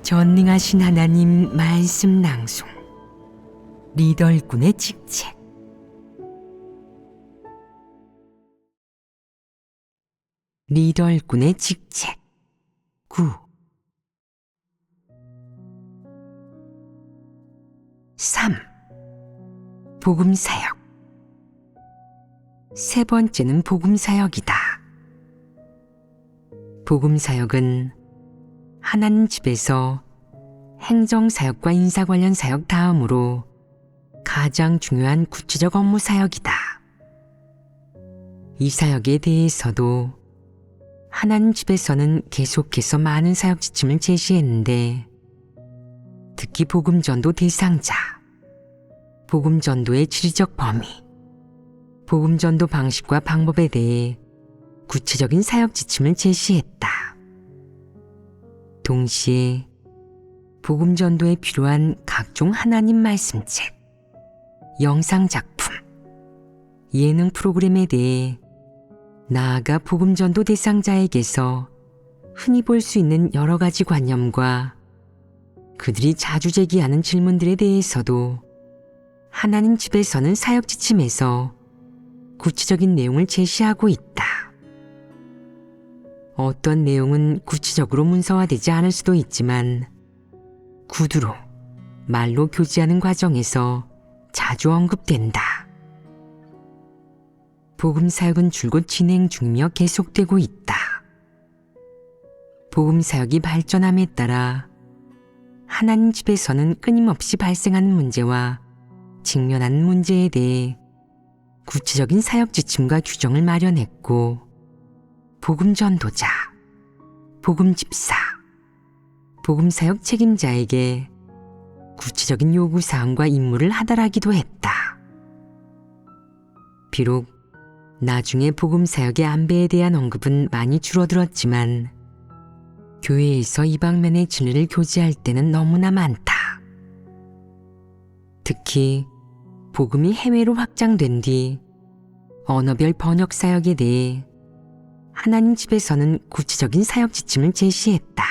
전능하신 하나님 말씀 낭송 리더 일꾼의 직책. 리더 일꾼의 직책 9. 3. 복음사역. 세 번째는 복음사역이다. 복음사역은 하나님 집에서 행정사역과 인사 관련 사역 다음으로 가장 중요한 구체적 업무 사역이다. 이 사역에 대해서도 하나님 집에서는 계속해서 많은 사역 지침을 제시했는데, 특히 복음전도 대상자, 복음전도의 지리적 범위, 복음전도 방식과 방법에 대해 구체적인 사역 지침을 제시했다. 동시에 복음전도에 필요한 각종 하나님 말씀책, 영상작품, 예능 프로그램에 대해 나아가 복음전도 대상자에게서 흔히 볼 수 있는 여러 가지 관념과 그들이 자주 제기하는 질문들에 대해서도 하나님 집에서는 사역 지침에서 구체적인 내용을 제시하고 있다. 어떤 내용은 구체적으로 문서화되지 않을 수도 있지만 구두로, 말로 교제하는 과정에서 자주 언급된다. 복음사역은 줄곧 진행 중이며 계속되고 있다. 복음사역이 발전함에 따라 하나님 집에서는 끊임없이 발생하는 문제와 직면하는 문제에 대해 구체적인 사역 지침과 규정을 마련했고, 복음전도자, 복음집사, 복음사역 책임자에게 구체적인 요구사항과 임무를 하달하기도 했다. 비록 나중에 복음사역의 안배에 대한 언급은 많이 줄어들었지만 교회에서 이 방면의 진리를 교제할 때는 너무나 많다. 특히 복음이 해외로 확장된 뒤 언어별 번역 사역에 대해 하나님 집에서는 구체적인 사역 지침을 제시했다.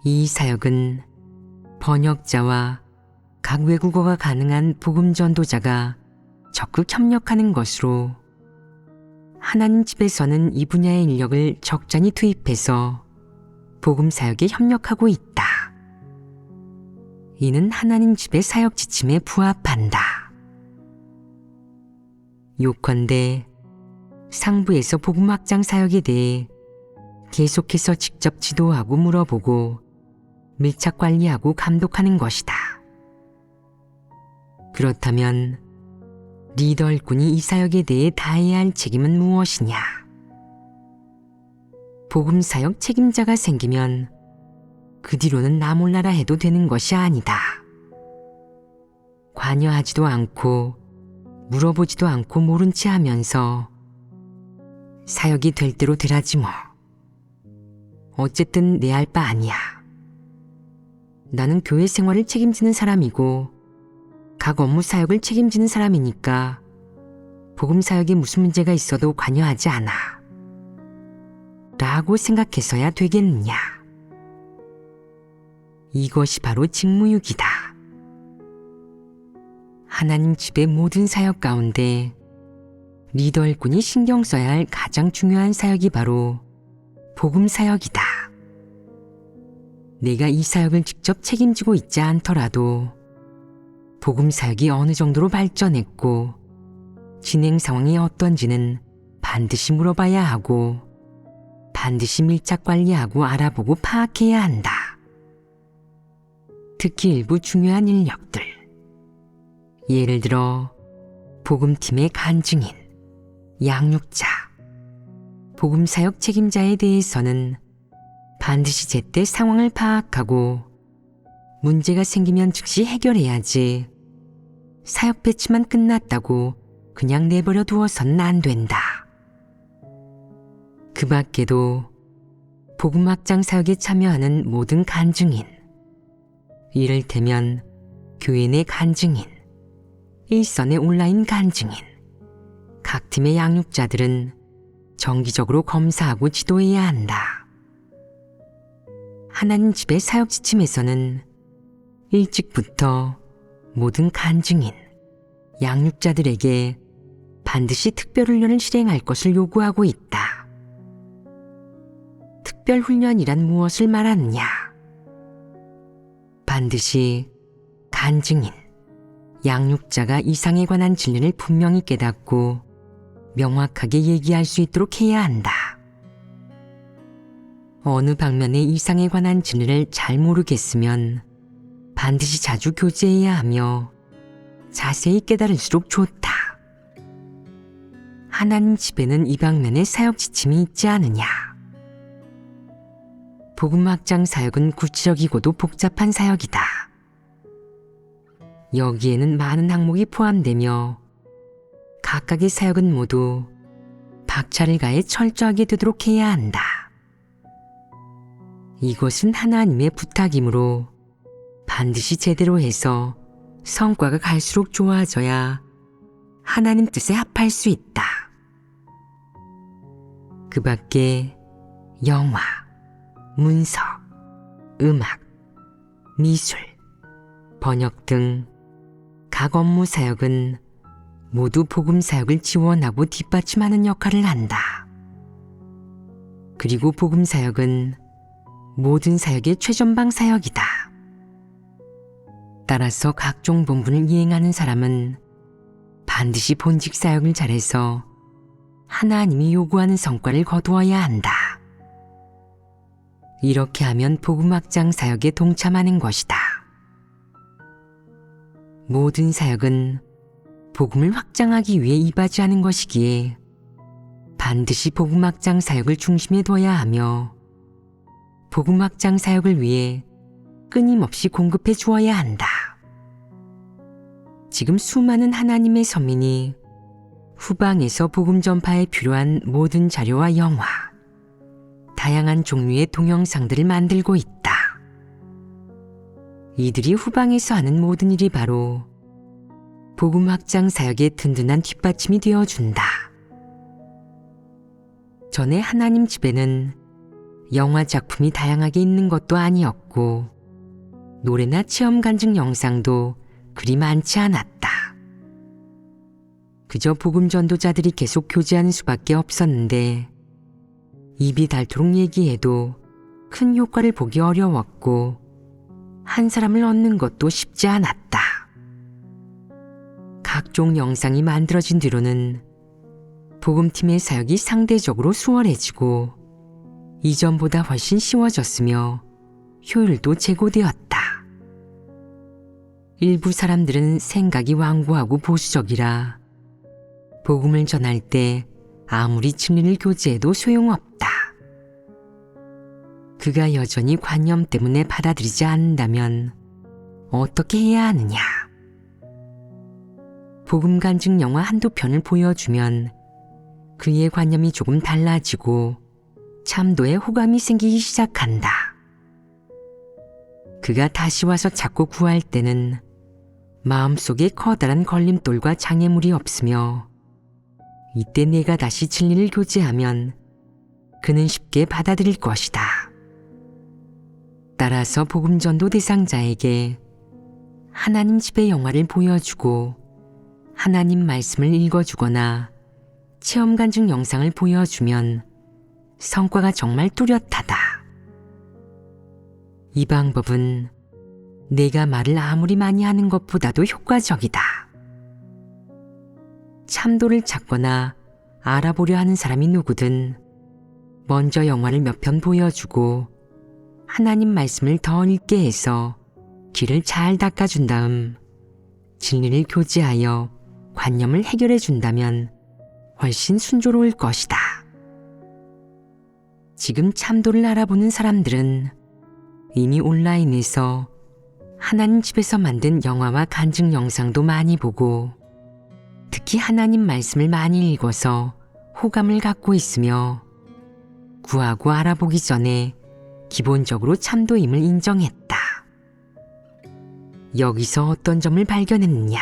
이 사역은 번역자와 각 외국어가 가능한 복음 전도자가 적극 협력하는 것으로, 하나님 집에서는 이 분야의 인력을 적잖이 투입해서 복음 사역에 협력하고 있다. 이는 하나님 집의 사역 지침에 부합한다. 요컨대 상부에서 복음 확장 사역에 대해 계속해서 직접 지도하고 물어보고 밀착 관리하고 감독하는 것이다. 그렇다면 리더 일꾼이 이 사역에 대해 다해야 할 책임은 무엇이냐? 복음 사역 책임자가 생기면 그 뒤로는 나 몰라라 해도 되는 것이 아니다. 관여하지도 않고 물어보지도 않고 모른 체 하면서 사역이 될 대로 되라지 뭐. 어쨌든 내 할 바 아니야. 나는 교회 생활을 책임지는 사람이고 각 업무 사역을 책임지는 사람이니까 복음 사역에 무슨 문제가 있어도 관여하지 않아. 라고 생각해서야 되겠느냐. 이것이 바로 직무유기다. 하나님 집의 모든 사역 가운데 리더 일꾼이 신경 써야 할 가장 중요한 사역이 바로 복음 사역이다. 내가 이 사역을 직접 책임지고 있지 않더라도 복음 사역이 어느 정도로 발전했고 진행 상황이 어떤지는 반드시 물어봐야 하고 반드시 밀착 관리하고 알아보고 파악해야 한다. 특히 일부 중요한 인력들, 예를 들어 복음팀의 간증인, 양육자, 복음사역 책임자에 대해서는 반드시 제때 상황을 파악하고 문제가 생기면 즉시 해결해야지 사역 배치만 끝났다고 그냥 내버려 두어서는 안 된다. 그 밖에도 복음 확장 사역에 참여하는 모든 간증인, 이를테면 교회 내 간증인, 일선의 온라인 간증인, 각 팀의 양육자들은 정기적으로 검사하고 지도해야 한다. 하나님 집의 사역 지침에서는 일찍부터 모든 간증인, 양육자들에게 반드시 특별훈련을 실행할 것을 요구하고 있다. 특별훈련이란 무엇을 말하느냐? 반드시 간증인, 양육자가 이상에 관한 진리를 분명히 깨닫고 명확하게 얘기할 수 있도록 해야 한다. 어느 방면의 이상에 관한 진리를 잘 모르겠으면 반드시 자주 교제해야 하며 자세히 깨달을수록 좋다. 하나님 집에는 이 방면의 사역 지침이 있지 않으냐? 복음확장 사역은 구체적이고도 복잡한 사역이다. 여기에는 많은 항목이 포함되며 각각의 사역은 모두 박차를 가해 철저하게 되도록 해야 한다. 이것은 하나님의 부탁이므로 반드시 제대로 해서 성과가 갈수록 좋아져야 하나님 뜻에 합할 수 있다. 그 밖에 영화, 문서, 음악, 미술, 번역 등 각 업무 사역은 모두 복음 사역을 지원하고 뒷받침하는 역할을 한다. 그리고 복음 사역은 모든 사역의 최전방 사역이다. 따라서 각종 본분을 이행하는 사람은 반드시 본직 사역을 잘해서 하나님이 요구하는 성과를 거두어야 한다. 이렇게 하면 복음 확장 사역에 동참하는 것이다. 모든 사역은 복음을 확장하기 위해 이바지하는 것이기에 반드시 복음 확장 사역을 중심에 둬야 하며 복음 확장 사역을 위해 끊임없이 공급해 주어야 한다. 지금 수많은 하나님의 서민이 후방에서 복음 전파에 필요한 모든 자료와 영화, 다양한 종류의 동영상들을 만들고 있다. 이들이 후방에서 하는 모든 일이 바로 복음 확장 사역의 든든한 뒷받침이 되어준다. 전에 하나님 집에는 영화 작품이 다양하게 있는 것도 아니었고 노래나 체험 간증 영상도 그리 많지 않았다. 그저 복음 전도자들이 계속 교제하는 수밖에 없었는데 입이 닳도록 얘기해도 큰 효과를 보기 어려웠고 한 사람을 얻는 것도 쉽지 않았다. 각종 영상이 만들어진 뒤로는 복음팀의 사역이 상대적으로 수월해지고 이전보다 훨씬 쉬워졌으며 효율도 제고되었다. 일부 사람들은 생각이 완고하고 보수적이라 복음을 전할 때 아무리 진리를 교제해도 소용없다. 그가 여전히 관념 때문에 받아들이지 않는다면 어떻게 해야 하느냐? 복음 간증 영화 한두 편을 보여주면 그의 관념이 조금 달라지고 참도에 호감이 생기기 시작한다. 그가 다시 와서 찾고 구할 때는 마음속에 커다란 걸림돌과 장애물이 없으며 이때 내가 다시 진리를 교제하면 그는 쉽게 받아들일 것이다. 따라서 복음 전도 대상자에게 하나님 집의 영화를 보여주고 하나님 말씀을 읽어주거나 체험 간증 영상을 보여주면 성과가 정말 뚜렷하다. 이 방법은 내가 말을 아무리 많이 하는 것보다도 효과적이다. 참도를 찾거나 알아보려 하는 사람이 누구든 먼저 영화를 몇 편 보여주고 하나님 말씀을 더 읽게 해서 길을 잘 닦아준 다음 진리를 교제하여 관념을 해결해 준다면 훨씬 순조로울 것이다. 지금 참도를 알아보는 사람들은 이미 온라인에서 하나님 집에서 만든 영화와 간증 영상도 많이 보고 특히 하나님 말씀을 많이 읽어서 호감을 갖고 있으며 구하고 알아보기 전에 기본적으로 참도임을 인정했다. 여기서 어떤 점을 발견했느냐?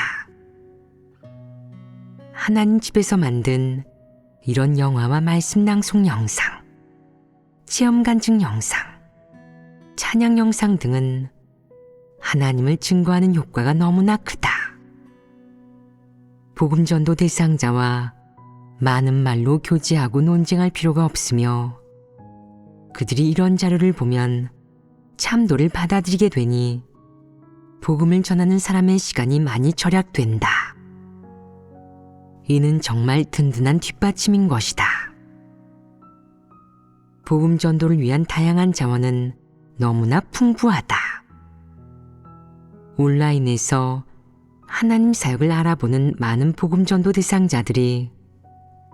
하나님 집에서 만든 이런 영화와 말씀 낭송 영상, 체험 간증 영상, 찬양 영상 등은 하나님을 증거하는 효과가 너무나 크다. 복음 전도 대상자와 많은 말로 교제하고 논쟁할 필요가 없으며 그들이 이런 자료를 보면 참도를 받아들이게 되니 복음을 전하는 사람의 시간이 많이 절약된다. 이는 정말 든든한 뒷받침인 것이다. 복음 전도를 위한 다양한 자원은 너무나 풍부하다. 온라인에서 하나님 사역을 알아보는 많은 복음 전도 대상자들이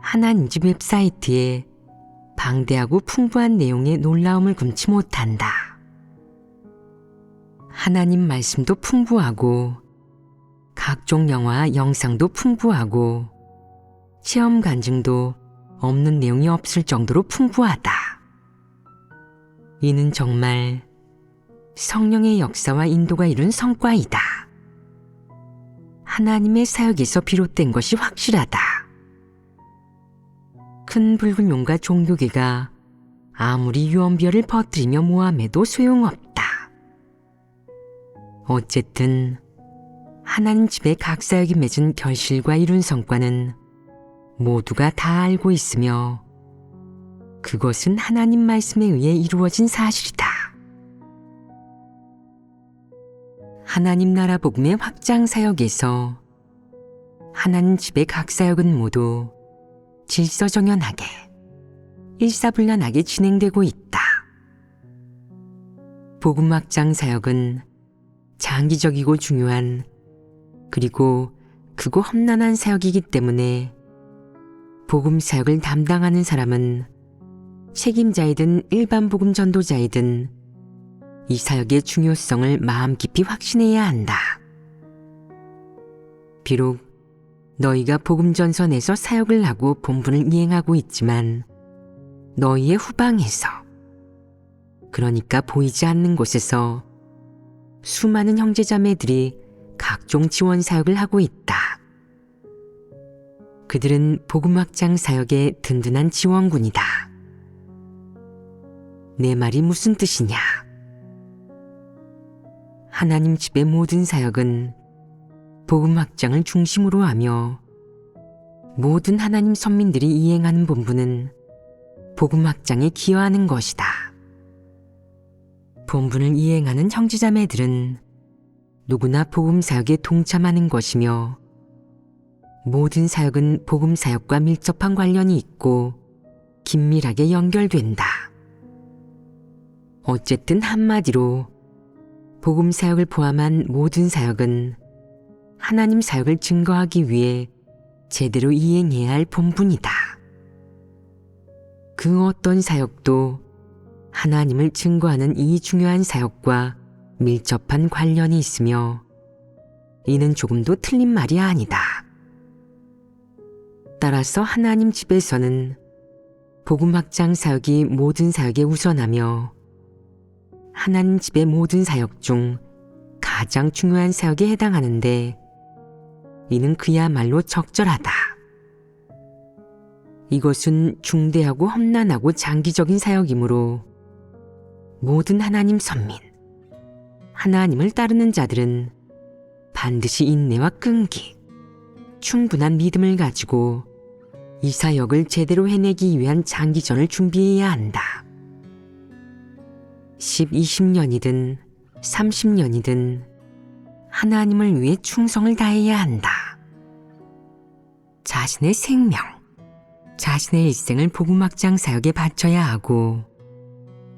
하나님 집 웹사이트에 방대하고 풍부한 내용의 놀라움을 금치 못한다. 하나님 말씀도 풍부하고 각종 영화와 영상도 풍부하고 체험 간증도 없는 내용이 없을 정도로 풍부하다. 이는 정말 성령의 역사와 인도가 이룬 성과이다. 하나님의 사역에서 비롯된 것이 확실하다. 큰 불균용과 종교계가 아무리 유언비어를 퍼뜨리며 모함해도 소용없다. 어쨌든 하나님 집의 각 사역이 맺은 결실과 이룬 성과는 모두가 다 알고 있으며 그것은 하나님 말씀에 의해 이루어진 사실이다. 하나님 나라 복음의 확장 사역에서 하나님 집의 각 사역은 모두 질서정연하게 일사불란하게 진행되고 있다. 복음 확장 사역은 장기적이고 중요한 그리고 크고 험난한 사역이기 때문에 복음 사역을 담당하는 사람은 책임자이든 일반 복음 전도자이든 이 사역의 중요성을 마음 깊이 확신해야 한다. 비록 너희가 복음 전선에서 사역을 하고 본분을 이행하고 있지만 너희의 후방에서, 그러니까 보이지 않는 곳에서 수많은 형제자매들이 각종 지원 사역을 하고 있다. 그들은 복음 확장 사역의 든든한 지원군이다. 내 말이 무슨 뜻이냐? 하나님 집의 모든 사역은 복음 확장을 중심으로 하며 모든 하나님 선민들이 이행하는 본분은 복음 확장에 기여하는 것이다. 본분을 이행하는 형제자매들은 누구나 복음 사역에 동참하는 것이며 모든 사역은 복음 사역과 밀접한 관련이 있고 긴밀하게 연결된다. 어쨌든 한마디로 복음 사역을 포함한 모든 사역은 하나님 사역을 증거하기 위해 제대로 이행해야 할 본분이다. 그 어떤 사역도 하나님을 증거하는 이 중요한 사역과 밀접한 관련이 있으며 이는 조금도 틀린 말이 아니다. 따라서 하나님 집에서는 복음 확장 사역이 모든 사역에 우선하며 하나님 집의 모든 사역 중 가장 중요한 사역에 해당하는데 이는 그야말로 적절하다. 이것은 중대하고 험난하고 장기적인 사역이므로 모든 하나님 선민, 하나님을 따르는 자들은 반드시 인내와 끈기, 충분한 믿음을 가지고 이 사역을 제대로 해내기 위한 장기전을 준비해야 한다. 10, 20년이든 30년이든 하나님을 위해 충성을 다해야 한다. 자신의 생명, 자신의 일생을 복음 확장 사역에 바쳐야 하고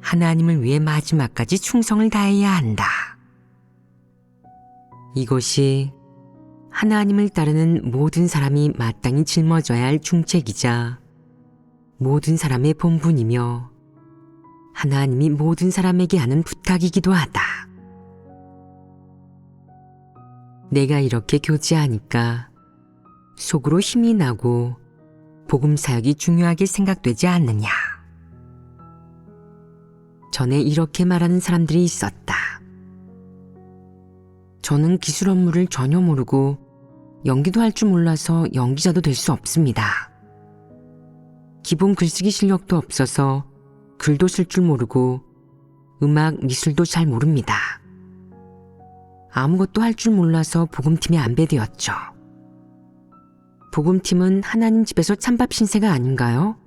하나님을 위해 마지막까지 충성을 다해야 한다. 이것이 하나님을 따르는 모든 사람이 마땅히 짊어져야 할 중책이자 모든 사람의 본분이며 하나님이 모든 사람에게 하는 부탁이기도 하다. 내가 이렇게 교제하니까 속으로 힘이 나고 복음 사역이 중요하게 생각되지 않느냐. 전에 이렇게 말하는 사람들이 있었다. 저는 기술 업무를 전혀 모르고 연기도 할 줄 몰라서 연기자도 될 수 없습니다. 기본 글쓰기 실력도 없어서 글도 쓸 줄 모르고 음악, 미술도 잘 모릅니다. 아무것도 할 줄 몰라서 복음팀에 안배되었죠. 복음팀은 하나님 집에서 찬밥 신세가 아닌가요?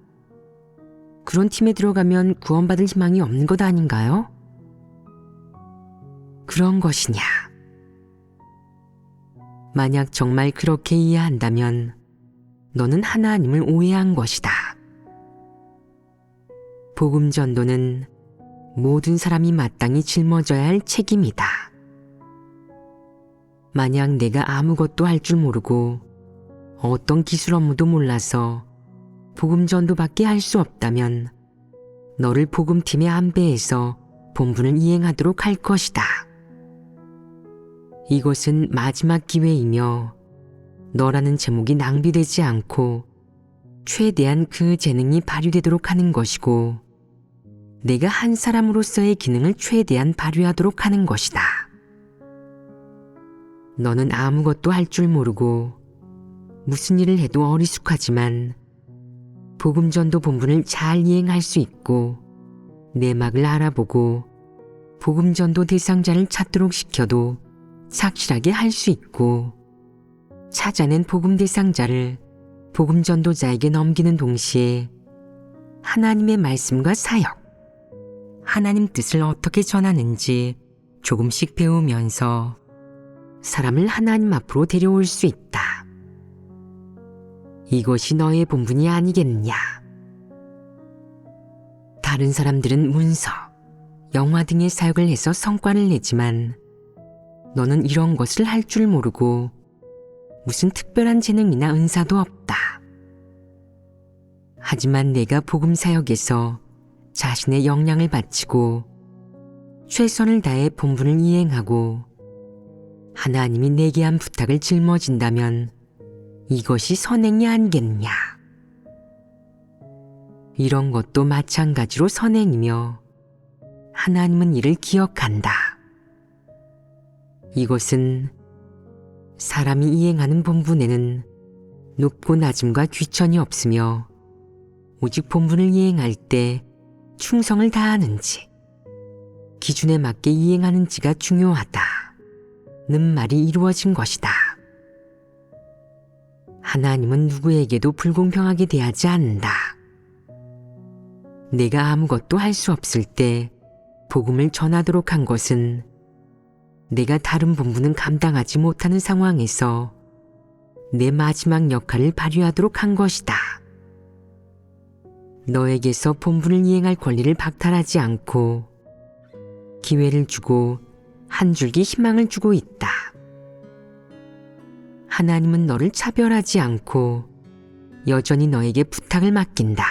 그런 팀에 들어가면 구원받을 희망이 없는 것 아닌가요? 그런 것이냐? 만약 정말 그렇게 이해한다면 너는 하나님을 오해한 것이다. 복음 전도는 모든 사람이 마땅히 짊어져야 할 책임이다. 만약 내가 아무것도 할 줄 모르고 어떤 기술 업무도 몰라서 복음 전도밖에 할 수 없다면 너를 복음팀에 안배해서 본분을 이행하도록 할 것이다. 이것은 마지막 기회이며 너라는 제목이 낭비되지 않고 최대한 그 재능이 발휘되도록 하는 것이고 내가 한 사람으로서의 기능을 최대한 발휘하도록 하는 것이다. 너는 아무것도 할 줄 모르고 무슨 일을 해도 어리숙하지만 복음전도 본분을 잘 이행할 수 있고 내막을 알아보고 복음전도 대상자를 찾도록 시켜도 착실하게 할 수 있고 찾아낸 복음 대상자를 복음 전도자에게 넘기는 동시에 하나님의 말씀과 사역, 하나님 뜻을 어떻게 전하는지 조금씩 배우면서 사람을 하나님 앞으로 데려올 수 있다. 이것이 너의 본분이 아니겠느냐. 다른 사람들은 문서, 영화 등의 사역을 해서 성과를 내지만 너는 이런 것을 할 줄 모르고 무슨 특별한 재능이나 은사도 없다. 하지만 내가 복음 사역에서 자신의 역량을 바치고 최선을 다해 본분을 이행하고 하나님이 내게 한 부탁을 짊어진다면 이것이 선행이 아니겠느냐. 이런 것도 마찬가지로 선행이며 하나님은 이를 기억한다. 이것은 사람이 이행하는 본분에는 높고 낮음과 귀천이 없으며 오직 본분을 이행할 때 충성을 다하는지 기준에 맞게 이행하는지가 중요하다. 는 말이 이루어진 것이다. 하나님은 누구에게도 불공평하게 대하지 않는다. 내가 아무것도 할 수 없을 때 복음을 전하도록 한 것은 내가 다른 본분은 감당하지 못하는 상황에서 내 마지막 역할을 발휘하도록 한 것이다. 너에게서 본분을 이행할 권리를 박탈하지 않고 기회를 주고 한 줄기 희망을 주고 있다. 하나님은 너를 차별하지 않고 여전히 너에게 부탁을 맡긴다.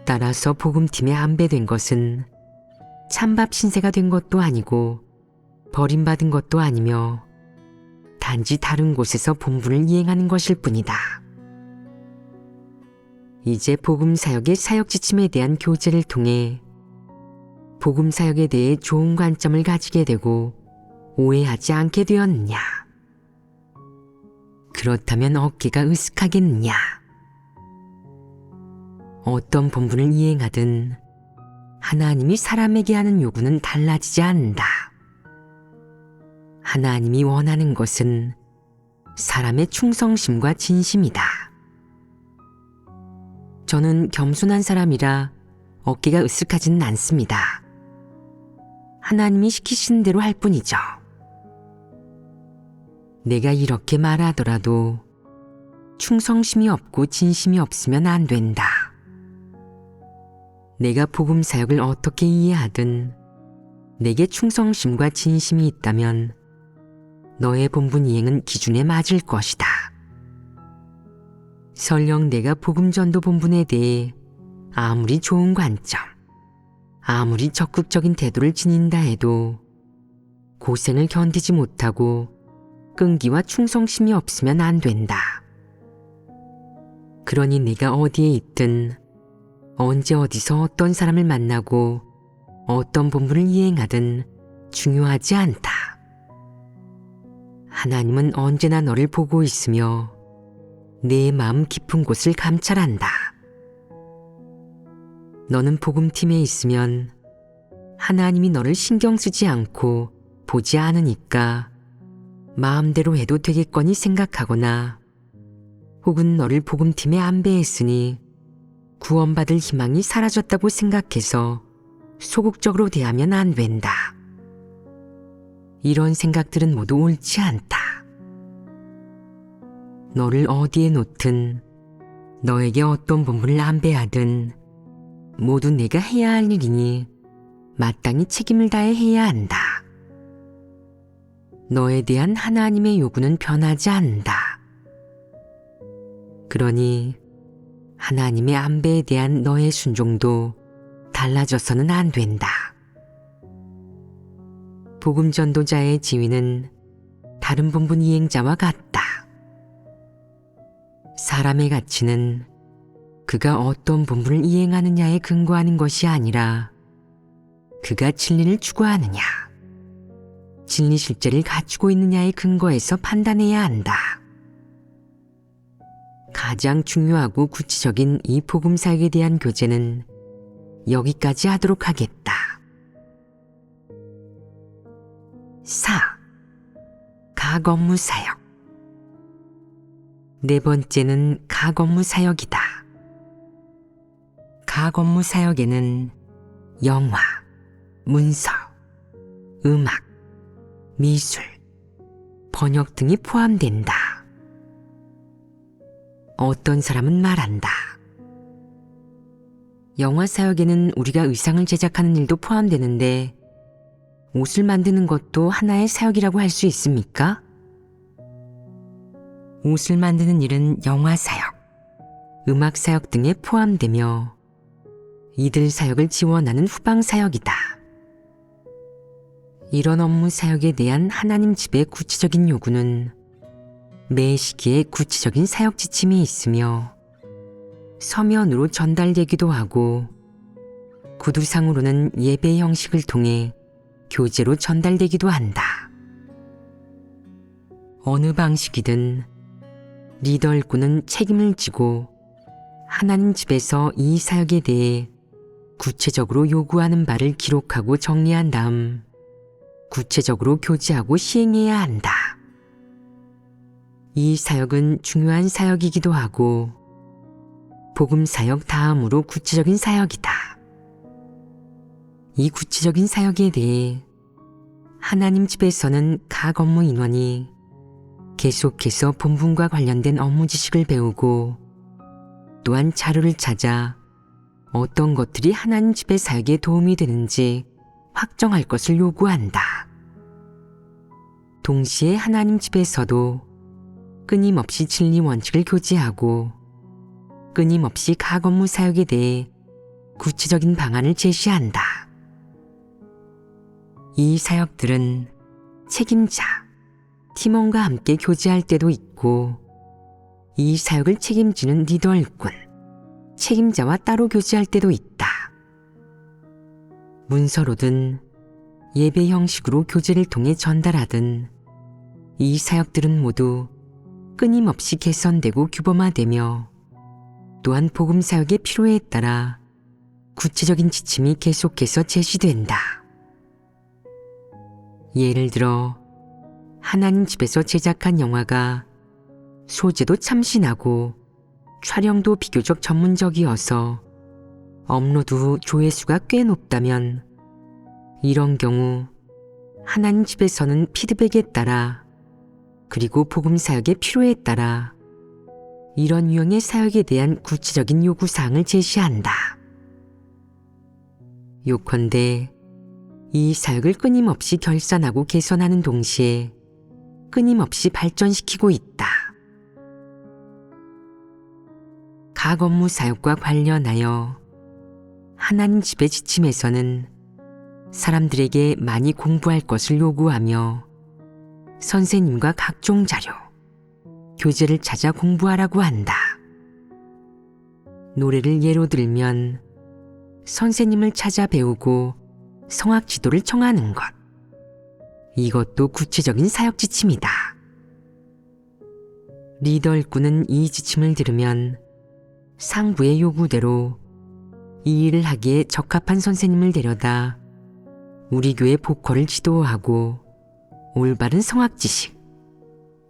따라서 복음팀에 안배된 것은 찬밥 신세가 된 것도 아니고 버림받은 것도 아니며 단지 다른 곳에서 본분을 이행하는 것일 뿐이다. 이제 복음 사역의 사역 지침에 대한 교제를 통해 복음 사역에 대해 좋은 관점을 가지게 되고 오해하지 않게 되었느냐? 그렇다면 어깨가 으쓱하겠느냐? 어떤 본분을 이행하든 하나님이 사람에게 하는 요구는 달라지지 않는다. 하나님이 원하는 것은 사람의 충성심과 진심이다. 저는 겸손한 사람이라 어깨가 으쓱하지는 않습니다. 하나님이 시키신 대로 할 뿐이죠. 내가 이렇게 말하더라도 충성심이 없고 진심이 없으면 안 된다. 내가 복음 사역을 어떻게 이해하든 내게 충성심과 진심이 있다면 너의 본분 이행은 기준에 맞을 것이다. 설령 내가 복음 전도 본분에 대해 아무리 좋은 관점, 아무리 적극적인 태도를 지닌다 해도 고생을 견디지 못하고 끈기와 충성심이 없으면 안 된다. 그러니 내가 어디에 있든 언제 어디서 어떤 사람을 만나고 어떤 본분을 이행하든 중요하지 않다. 하나님은 언제나 너를 보고 있으며 내 마음 깊은 곳을 감찰한다. 너는 복음팀에 있으면 하나님이 너를 신경 쓰지 않고 보지 않으니까 마음대로 해도 되겠거니 생각하거나 혹은 너를 복음팀에 안배했으니 구원받을 희망이 사라졌다고 생각해서 소극적으로 대하면 안 된다. 이런 생각들은 모두 옳지 않다. 너를 어디에 놓든 너에게 어떤 본분을 안배하든 모두 내가 해야 할 일이니 마땅히 책임을 다해 해야 한다. 너에 대한 하나님의 요구는 변하지 않는다. 그러니 하나님의 안배에 대한 너의 순종도 달라져서는 안 된다. 복음 전도자의 지위는 다른 본분 이행자와 같다. 사람의 가치는 그가 어떤 본분을 이행하느냐에 근거하는 것이 아니라 그가 진리를 추구하느냐, 진리 실제를 갖추고 있느냐에 근거해서 판단해야 한다. 가장 중요하고 구체적인 이 복음 사역에 대한 교제는 여기까지 하도록 하겠다. 4. 가업무 사역. 네 번째는 가업무 사역이다. 가업무 사역에는 영화, 문서, 음악, 미술, 번역 등이 포함된다. 어떤 사람은 말한다. 영화 사역에는 우리가 의상을 제작하는 일도 포함되는데 옷을 만드는 것도 하나의 사역이라고 할 수 있습니까? 옷을 만드는 일은 영화 사역, 음악 사역 등에 포함되며 이들 사역을 지원하는 후방 사역이다. 이런 업무 사역에 대한 하나님 집의 구체적인 요구는 매 시기에 구체적인 사역 지침이 있으며 서면으로 전달되기도 하고 구두상으로는 예배 형식을 통해 교제로 전달되기도 한다. 어느 방식이든 리더 일꾼은 책임을 지고 하나님 집에서 이 사역에 대해 구체적으로 요구하는 바를 기록하고 정리한 다음 구체적으로 교제하고 시행해야 한다. 이 사역은 중요한 사역이기도 하고 복음 사역 다음으로 구체적인 사역이다. 이 구체적인 사역에 대해 하나님 집에서는 각 업무 인원이 계속해서 본분과 관련된 업무 지식을 배우고 또한 자료를 찾아 어떤 것들이 하나님 집의 사역에 도움이 되는지 확정할 것을 요구한다. 동시에 하나님 집에서도 끊임없이 진리 원칙을 교제하고 끊임없이 각 업무 사역에 대해 구체적인 방안을 제시한다. 이 사역들은 책임자, 팀원과 함께 교제할 때도 있고 이 사역을 책임지는 리더 일꾼, 책임자와 따로 교제할 때도 있다. 문서로든 예배 형식으로 교제를 통해 전달하든 이 사역들은 모두 끊임없이 개선되고 규범화되며 또한 복음 사역의 필요에 따라 구체적인 지침이 계속해서 제시된다. 예를 들어 하나님 집에서 제작한 영화가 소재도 참신하고 촬영도 비교적 전문적이어서 업로드 후 조회수가 꽤 높다면 이런 경우 하나님 집에서는 피드백에 따라 그리고 복음 사역의 필요에 따라 이런 유형의 사역에 대한 구체적인 요구사항을 제시한다. 요컨대 이 사역을 끊임없이 결산하고 개선하는 동시에 끊임없이 발전시키고 있다. 각 업무 사역과 관련하여 하나님 집의 지침에서는 사람들에게 많이 공부할 것을 요구하며 선생님과 각종 자료, 교재를 찾아 공부하라고 한다. 노래를 예로 들면 선생님을 찾아 배우고 성악 지도를 청하는 것. 이것도 구체적인 사역 지침이다. 리더 일꾼은 이 지침을 들으면 상부의 요구대로 이 일을 하기에 적합한 선생님을 데려다 우리 교회 보컬을 지도하고 올바른 성악 지식,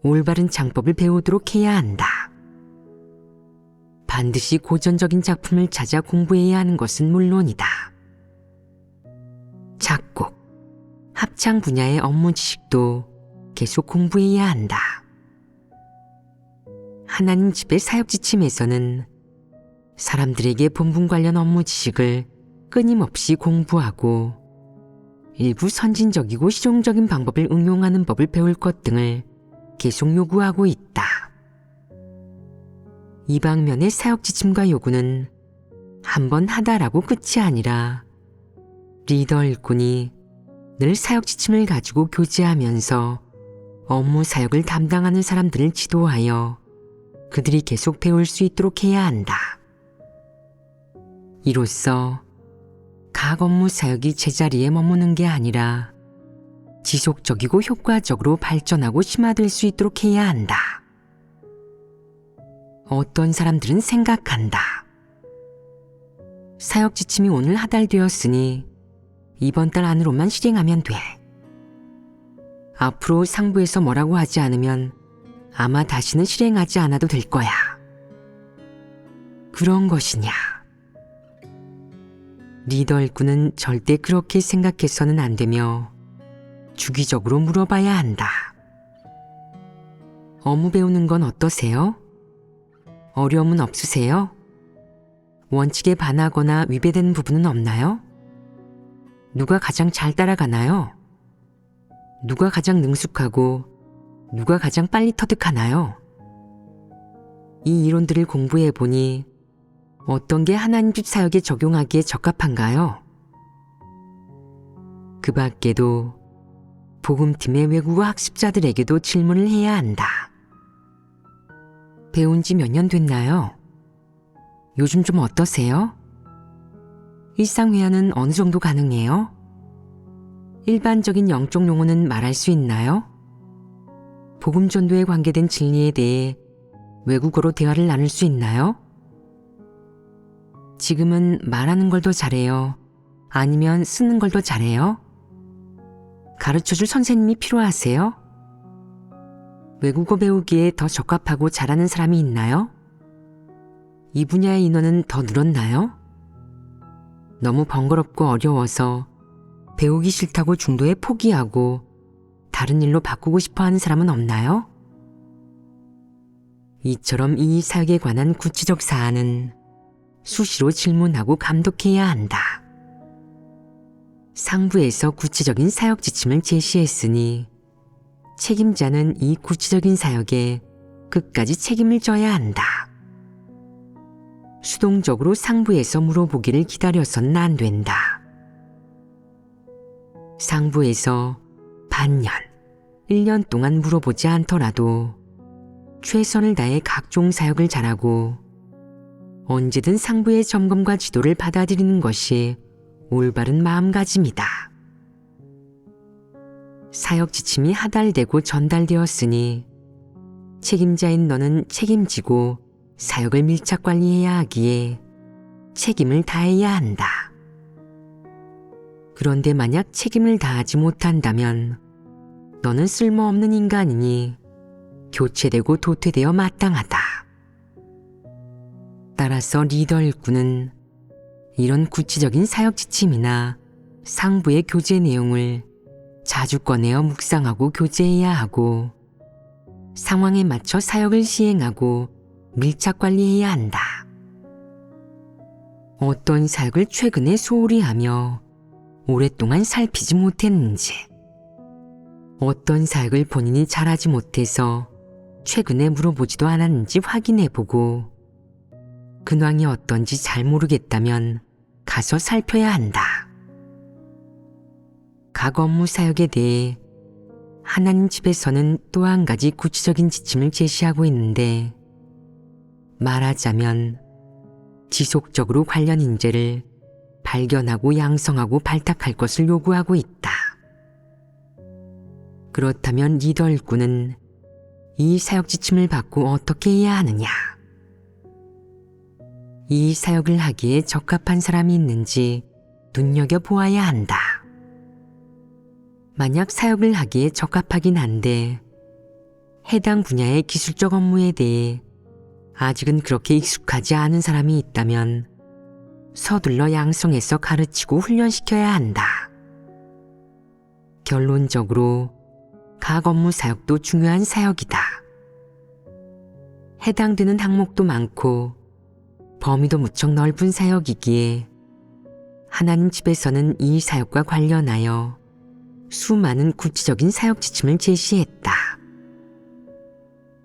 올바른 장법을 배우도록 해야 한다. 반드시 고전적인 작품을 찾아 공부해야 하는 것은 물론이다. 작곡, 합창 분야의 업무 지식도 계속 공부해야 한다. 하나님 집의 사역 지침에서는 사람들에게 본분 관련 업무 지식을 끊임없이 공부하고 일부 선진적이고 실용적인 방법을 응용하는 법을 배울 것 등을 계속 요구하고 있다. 이 방면의 사역 지침과 요구는 한 번 하다라고 끝이 아니라 리더 일꾼이 늘 사역 지침을 가지고 교제하면서 업무 사역을 담당하는 사람들을 지도하여 그들이 계속 배울 수 있도록 해야 한다. 이로써 각 업무 사역이 제자리에 머무는 게 아니라 지속적이고 효과적으로 발전하고 심화될 수 있도록 해야 한다. 어떤 사람들은 생각한다. 사역 지침이 오늘 하달되었으니 이번 달 안으로만 실행하면 돼. 앞으로 상부에서 뭐라고 하지 않으면 아마 다시는 실행하지 않아도 될 거야. 그런 것이냐? 리더 일꾼은 절대 그렇게 생각해서는 안 되며 주기적으로 물어봐야 한다. 업무 배우는 건 어떠세요? 어려움은 없으세요? 원칙에 반하거나 위배되는 부분은 없나요? 누가 가장 잘 따라가나요? 누가 가장 능숙하고 누가 가장 빨리 터득하나요? 이 이론들을 공부해 보니 어떤 게 하나님 집 사역에 적용하기에 적합한가요? 그 밖에도 복음팀의 외국어 학습자들에게도 질문을 해야 한다. 배운 지 몇 년 됐나요? 요즘 좀 어떠세요? 일상회화는 어느 정도 가능해요? 일반적인 영적 용어는 말할 수 있나요? 복음 전도에 관계된 진리에 대해 외국어로 대화를 나눌 수 있나요? 지금은 말하는 걸 더 잘해요? 아니면 쓰는 걸 더 잘해요? 가르쳐줄 선생님이 필요하세요? 외국어 배우기에 더 적합하고 잘하는 사람이 있나요? 이 분야의 인원은 더 늘었나요? 너무 번거롭고 어려워서 배우기 싫다고 중도에 포기하고 다른 일로 바꾸고 싶어 하는 사람은 없나요? 이처럼 이 사역에 관한 구체적 사안은 수시로 질문하고 감독해야 한다. 상부에서 구체적인 사역 지침을 제시했으니 책임자는 이 구체적인 사역에 끝까지 책임을 져야 한다. 수동적으로 상부에서 물어보기를 기다려서는 안 된다. 상부에서 반년, 1년 동안 물어보지 않더라도 최선을 다해 각종 사역을 잘하고 언제든 상부의 점검과 지도를 받아들이는 것이 올바른 마음가짐이다. 사역 지침이 하달되고 전달되었으니 책임자인 너는 책임지고 사역을 밀착 관리해야 하기에 책임을 다해야 한다. 그런데 만약 책임을 다하지 못한다면 너는 쓸모없는 인간이니 교체되고 도태되어 마땅하다. 따라서 리더 일꾼은 이런 구체적인 사역 지침이나 상부의 교제 내용을 자주 꺼내어 묵상하고 교제해야 하고 상황에 맞춰 사역을 시행하고 밀착 관리해야 한다. 어떤 사역을 최근에 소홀히 하며 오랫동안 살피지 못했는지, 어떤 사역을 본인이 잘하지 못해서 최근에 물어보지도 않았는지 확인해보고 근황이 어떤지 잘 모르겠다면 가서 살펴야 한다. 각 업무 사역에 대해 하나님 집에서는 또 한 가지 구체적인 지침을 제시하고 있는데 말하자면 지속적으로 관련 인재를 발견하고 양성하고 발탁할 것을 요구하고 있다. 그렇다면 리더 일꾼은 이 사역 지침을 받고 어떻게 해야 하느냐? 이 사역을 하기에 적합한 사람이 있는지 눈여겨보아야 한다. 만약 사역을 하기에 적합하긴 한데 해당 분야의 기술적 업무에 대해 아직은 그렇게 익숙하지 않은 사람이 있다면 서둘러 양성해서 가르치고 훈련시켜야 한다. 결론적으로 각 업무 사역도 중요한 사역이다. 해당되는 항목도 많고 범위도 무척 넓은 사역이기에 하나님 집에서는 이 사역과 관련하여 수많은 구체적인 사역 지침을 제시했다.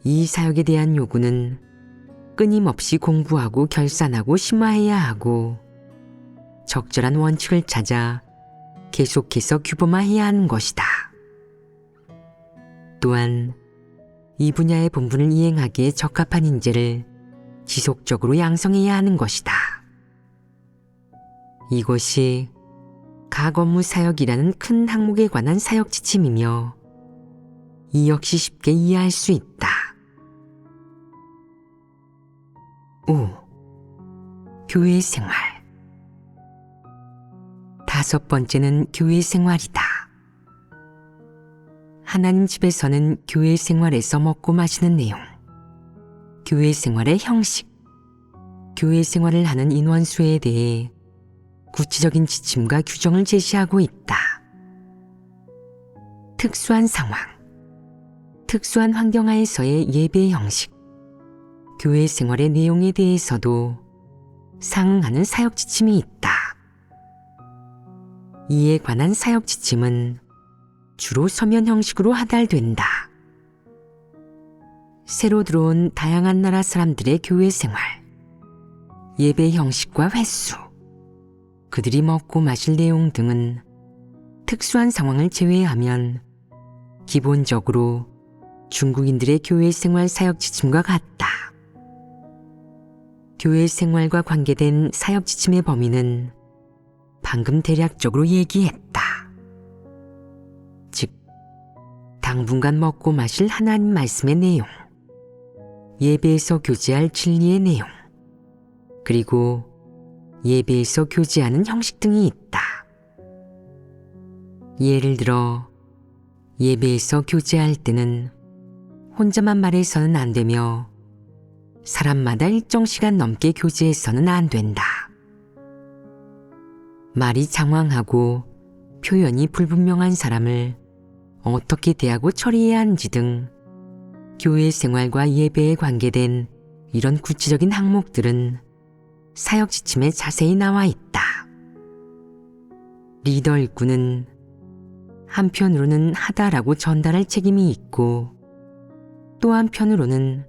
이 사역에 대한 요구는 끊임없이 공부하고 결산하고 심화해야 하고 적절한 원칙을 찾아 계속해서 규범화해야 하는 것이다. 또한 이 분야의 본분을 이행하기에 적합한 인재를 지속적으로 양성해야 하는 것이다. 이것이 각 업무 사역이라는 큰 항목에 관한 사역 지침이며 이 역시 쉽게 이해할 수 있다. 5. 교회 생활. 5번째는 교회 생활이다. 하나님 집에서는 교회 생활에서 먹고 마시는 내용, 교회 생활의 형식, 교회 생활을 하는 인원수에 대해 구체적인 지침과 규정을 제시하고 있다. 특수한 상황, 특수한 환경 하에서의 예배 형식, 교회 생활의 내용에 대해서도 상응하는 사역 지침이 있다. 이에 관한 사역 지침은 주로 서면 형식으로 하달된다. 새로 들어온 다양한 나라 사람들의 교회 생활, 예배 형식과 횟수, 그들이 먹고 마실 내용 등은 특수한 상황을 제외하면 기본적으로 중국인들의 교회 생활 사역 지침과 같다. 교회 생활과 관계된 사역 지침의 범위는 방금 대략적으로 얘기했다. 즉, 당분간 먹고 마실 하나님 말씀의 내용, 예배에서 교제할 진리의 내용, 그리고 예배에서 교제하는 형식 등이 있다. 예를 들어 예배에서 교제할 때는 혼자만 말해서는 안 되며 사람마다 일정 시간 넘게 교제해서는 안 된다. 말이 장황하고 표현이 불분명한 사람을 어떻게 대하고 처리해야 하는지 등 교회 생활과 예배에 관계된 이런 구체적인 항목들은 사역 지침에 자세히 나와 있다. 리더 일꾼은 한편으로는 하다라고 전달할 책임이 있고 또 한편으로는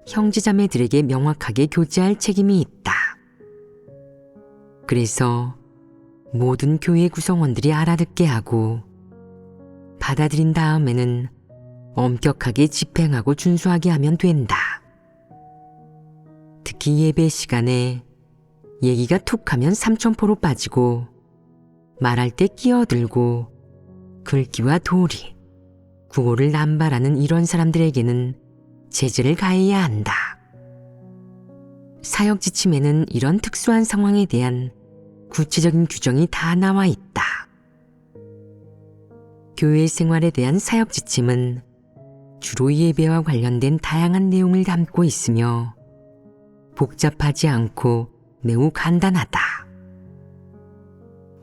형제자매들에게 명확하게 교제할 책임이 있다. 그래서 모든 교회 구성원들이 알아듣게 하고 받아들인 다음에는 엄격하게 집행하고 준수하게 하면 된다. 특히 예배 시간에 얘기가 툭하면 삼천포로 빠지고 말할 때 끼어들고 글귀와 도리, 구호를 남발하는 이런 사람들에게는 제재를 가해야 한다. 사역 지침에는 이런 특수한 상황에 대한 구체적인 규정이 다 나와 있다. 교회 생활에 대한 사역 지침은 주로 예배와 관련된 다양한 내용을 담고 있으며 복잡하지 않고 매우 간단하다.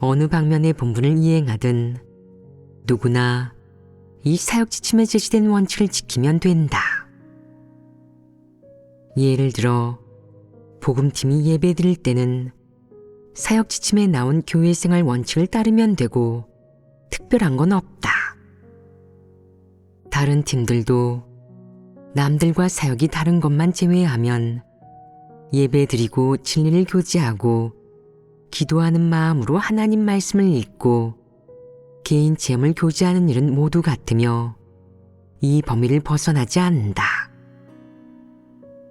어느 방면의 본분을 이행하든 누구나 이 사역 지침에 제시된 원칙을 지키면 된다. 예를 들어 복음팀이 예배 드릴 때는 사역 지침에 나온 교회 생활 원칙을 따르면 되고 특별한 건 없다. 다른 팀들도 남들과 사역이 다른 것만 제외하면 예배 드리고 진리를 교제하고 기도하는 마음으로 하나님 말씀을 읽고 개인 체험을 교제하는 일은 모두 같으며 이 범위를 벗어나지 않는다.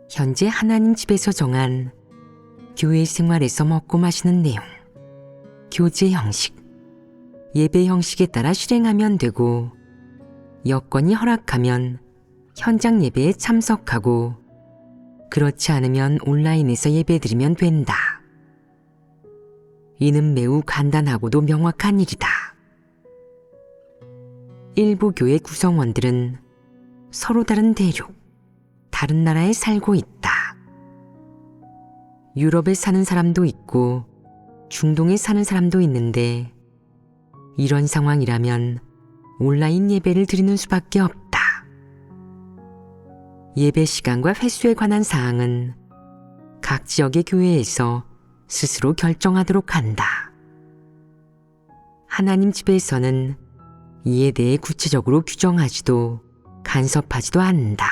현재 하나님 집에서 정한 교회 생활에서 먹고 마시는 내용, 교제 형식, 예배 형식에 따라 실행하면 되고 여건이 허락하면 현장 예배에 참석하고 그렇지 않으면 온라인에서 예배드리면 된다. 이는 매우 간단하고도 명확한 일이다. 일부 교회 구성원들은 서로 다른 대륙, 다른 나라에 살고 있다. 유럽에 사는 사람도 있고 중동에 사는 사람도 있는데 이런 상황이라면 온라인 예배를 드리는 수밖에 없다. 예배 시간과 횟수에 관한 사항은 각 지역의 교회에서 스스로 결정하도록 한다. 하나님 집에서는 이에 대해 구체적으로 규정하지도 간섭하지도 않는다.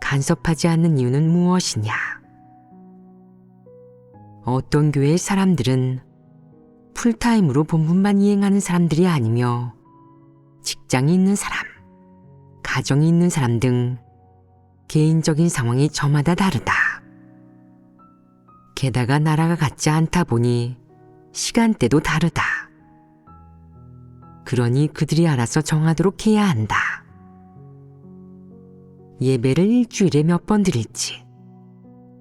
간섭하지 않는 이유는 무엇이냐? 어떤 교회의 사람들은 풀타임으로 본분만 이행하는 사람들이 아니며 직장이 있는 사람, 가정이 있는 사람 등 개인적인 상황이 저마다 다르다. 게다가 나라가 같지 않다 보니 시간대도 다르다. 그러니 그들이 알아서 정하도록 해야 한다. 예배를 일주일에 몇 번 드릴지,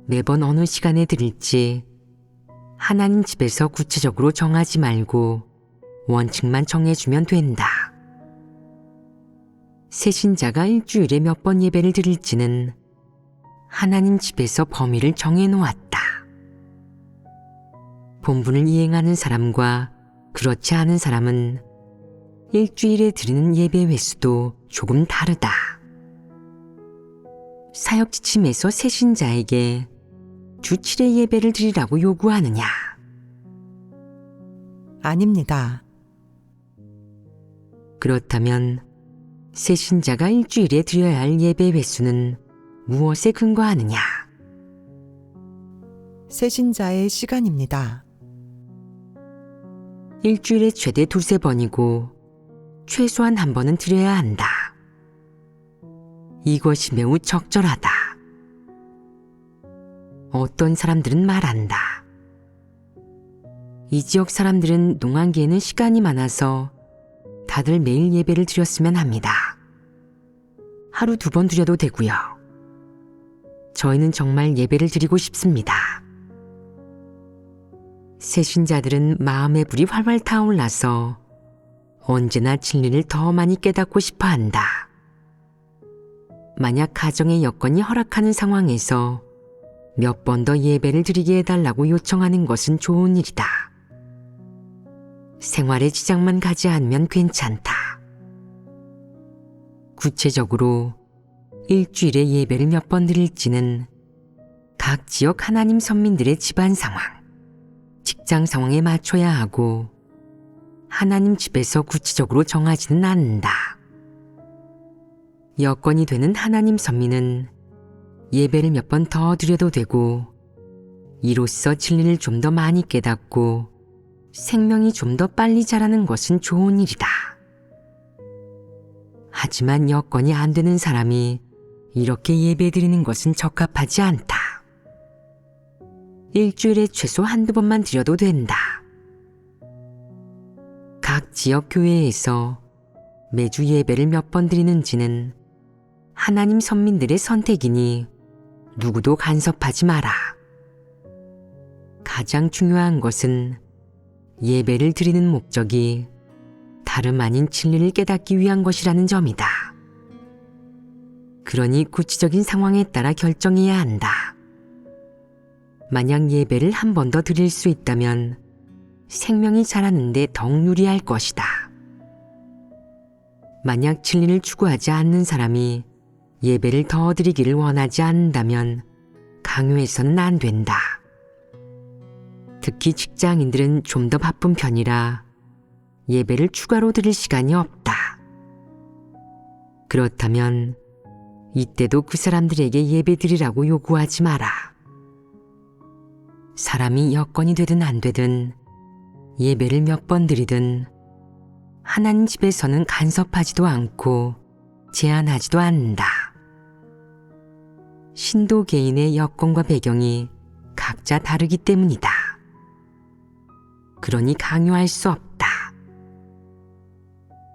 매번 어느 시간에 드릴지 하나님 집에서 구체적으로 정하지 말고 원칙만 정해주면 된다. 새신자가 일주일에 몇 번 예배를 드릴지는 하나님 집에서 범위를 정해놓았다. 본분을 이행하는 사람과 그렇지 않은 사람은 일주일에 드리는 예배 횟수도 조금 다르다. 사역 지침에서 새신자에게 주 7회 예배를 드리라고 요구하느냐? 아닙니다. 그렇다면 새신자가 일주일에 드려야 할 예배 횟수는 무엇에 근거하느냐? 새신자의 시간입니다. 일주일에 최대 2~3번이고 최소한 1번은 드려야 한다. 이것이 매우 적절하다. 어떤 사람들은 말한다. 이 지역 사람들은 농한기에는 시간이 많아서 다들 매일 예배를 드렸으면 합니다. 하루 2번 드려도 되고요. 저희는 정말 예배를 드리고 싶습니다. 새신자들은 마음의 불이 활활 타올라서 언제나 진리를 더 많이 깨닫고 싶어 한다. 만약 가정의 여건이 허락하는 상황에서 몇 번 더 예배를 드리게 해달라고 요청하는 것은 좋은 일이다. 생활에 지장만 가지 않으면 괜찮다. 구체적으로 일주일에 예배를 몇 번 드릴지는 각 지역 하나님 선민들의 집안 상황, 직장 상황에 맞춰야 하고 하나님 집에서 구체적으로 정하지는 않는다. 여건이 되는 하나님 선민은 예배를 몇 번 더 드려도 되고 이로써 진리를 좀 더 많이 깨닫고 생명이 좀 더 빨리 자라는 것은 좋은 일이다. 하지만 여건이 안 되는 사람이 이렇게 예배 드리는 것은 적합하지 않다. 일주일에 최소 1~2번만 드려도 된다. 각 지역 교회에서 매주 예배를 몇 번 드리는지는 하나님 선민들의 선택이니 누구도 간섭하지 마라. 가장 중요한 것은 예배를 드리는 목적이 다름 아닌 진리를 깨닫기 위한 것이라는 점이다. 그러니 구체적인 상황에 따라 결정해야 한다. 만약 예배를 1번 더 드릴 수 있다면 생명이 자라는데 더욱 유리할 것이다. 만약 진리를 추구하지 않는 사람이 예배를 더 드리기를 원하지 않는다면 강요해서는 안 된다. 특히 직장인들은 좀 더 바쁜 편이라 예배를 추가로 드릴 시간이 없다. 그렇다면 이때도 그 사람들에게 예배 드리라고 요구하지 마라. 사람이 여건이 되든 안 되든 예배를 몇 번 드리든 하나님 집에서는 간섭하지도 않고 제한하지도 않는다. 신도 개인의 여건과 배경이 각자 다르기 때문이다. 그러니 강요할 수 없다.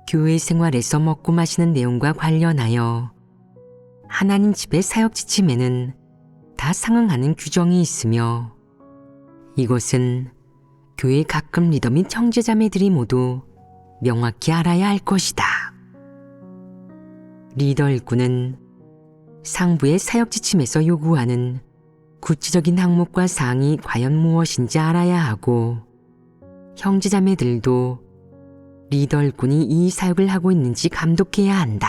교회 생활에서 먹고 마시는 내용과 관련하여 하나님 집의 사역 지침에는 다 상응하는 규정이 있으며 이것은 교회 각급 리더 및 형제자매들이 모두 명확히 알아야 할 것이다. 리더 일꾼은 상부의 사역 지침에서 요구하는 구체적인 항목과 사항이 과연 무엇인지 알아야 하고, 형제자매들도 리더 일꾼이 이 사역을 하고 있는지 감독해야 한다.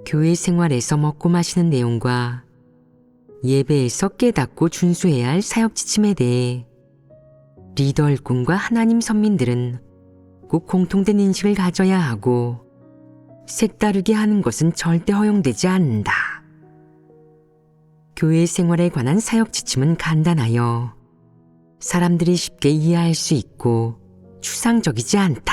교회 생활에서 먹고 마시는 내용과 예배에서 깨닫고 준수해야 할 사역 지침에 대해 리더 일꾼과 하나님 선민들은 꼭 공통된 인식을 가져야 하고, 색다르게 하는 것은 절대 허용되지 않는다. 교회 생활에 관한 사역 지침은 간단하여 사람들이 쉽게 이해할 수 있고 추상적이지 않다.